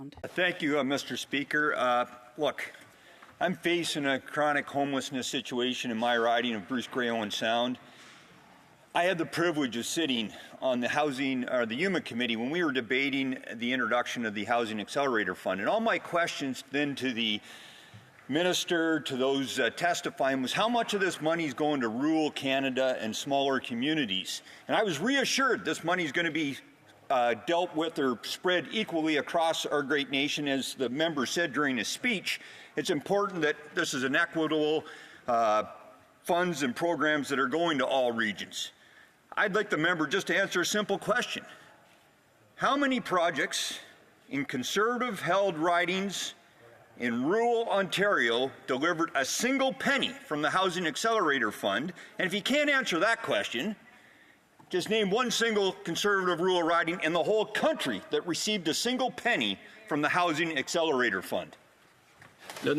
Sound. Thank you, Mr. Speaker. Look, I'm facing a chronic homelessness situation in my riding of Bruce-Grey-Owen Sound. I had the privilege of sitting on the Human Committee when we were debating the introduction of the Housing Accelerator Fund. And all my questions then to the Minister, to those testifying, was how much of this money is going to rural Canada and smaller communities. And I was reassured this money is going to be dealt with or spread equally across our great nation. As the member said during his speech, it's important that this is an equitable funds and programs that are going to all regions. I'd like the member just to answer a simple question. How many projects in Conservative-held ridings in rural Ontario delivered a single penny from the Housing Accelerator Fund? And if you can't answer that question, just name one single Conservative rural riding in the whole country that received a single penny from the Housing Accelerator Fund. The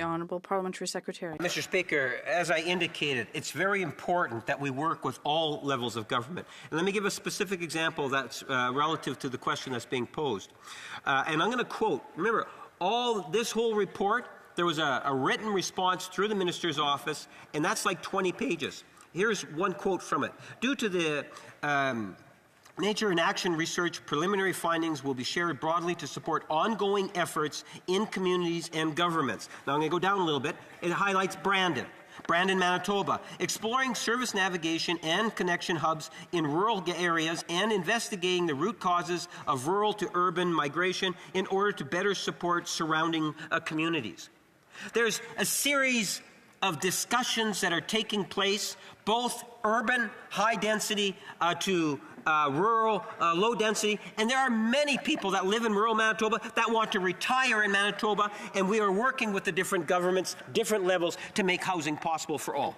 Honourable Parliamentary Secretary. Mr. Speaker, as I indicated, it's very important that we work with all levels of government. And let me give a specific example that's relative to the question that's being posed. And I'm going to quote, remember, this whole report, there was a written response through the Minister's office, and that's like 20 pages. Here's one quote from it. Due to the Nature and Action Research, preliminary findings will be shared broadly to support ongoing efforts in communities and governments. Now I'm going to go down a little bit. It highlights Brandon, Manitoba, exploring service navigation and connection hubs in rural areas and investigating the root causes of rural to urban migration in order to better support surrounding communities. There's a series of discussions that are taking place, both urban, high density, to rural, low density, and there are many people that live in rural Manitoba that want to retire in Manitoba, and we are working with the different governments, different levels, to make housing possible for all.